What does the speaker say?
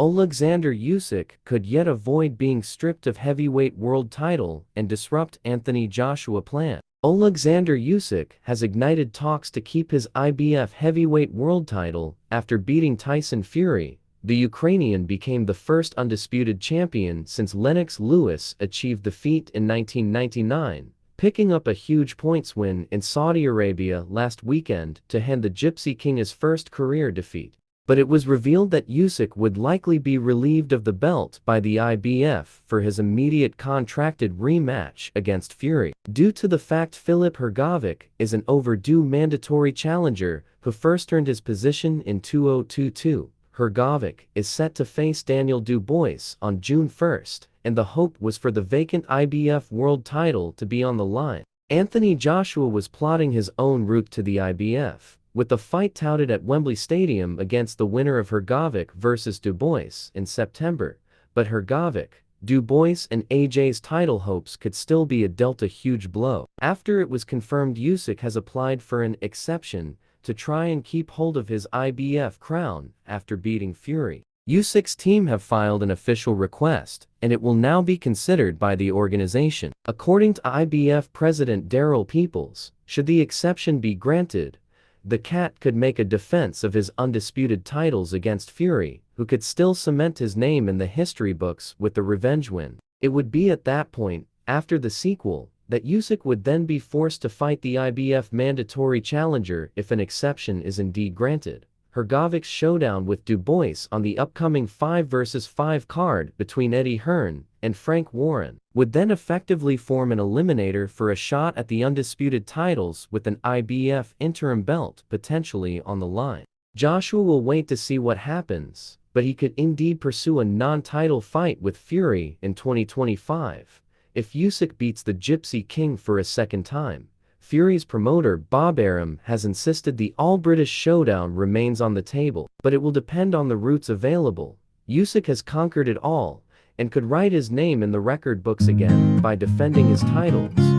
Oleksandr Usyk could yet avoid being stripped of heavyweight world title and disrupt Anthony Joshua plan. Oleksandr Usyk has ignited talks to keep his IBF heavyweight world title after beating Tyson Fury. The Ukrainian became the first undisputed champion since Lennox Lewis achieved the feat in 1999, picking up a huge points win in Saudi Arabia last weekend to hand the Gypsy King his first career defeat. But it was revealed that Usyk would likely be relieved of the belt by the IBF for his immediate contracted rematch against Fury. Due to the fact Filip Hrgovic is an overdue mandatory challenger who first earned his position in 2022, Hrgovic is set to face Daniel Dubois on June 1st, and the hope was for the vacant IBF world title to be on the line. Anthony Joshua was plotting his own route to the IBF, with the fight touted at Wembley Stadium against the winner of Hrgovic versus Dubois in September, but Hrgovic, Dubois and AJ's title hopes could still be dealt a huge blow. After it was confirmed Usyk has applied for an exception to try and keep hold of his IBF crown after beating Fury. Usyk's team have filed an official request, and it will now be considered by the organization. According to IBF President Daryl Peoples, should the exception be granted, the Cat could make a defense of his undisputed titles against Fury, who could still cement his name in the history books with the revenge win. It would be at that point, after the sequel, that Usyk would then be forced to fight the IBF mandatory challenger if an exception is indeed granted. Hrgovic's showdown with Dubois on the upcoming 5 vs 5 card between Eddie Hearn and Frank Warren would then effectively form an eliminator for a shot at the undisputed titles with an IBF interim belt potentially on the line. Joshua will wait to see what happens, but he could indeed pursue a non-title fight with Fury in 2025. If Usyk beats the Gypsy King for a second time, Fury's promoter Bob Arum has insisted the all-British showdown remains on the table, but it will depend on the routes available. Usyk has conquered it all, and could write his name in the record books again by defending his titles.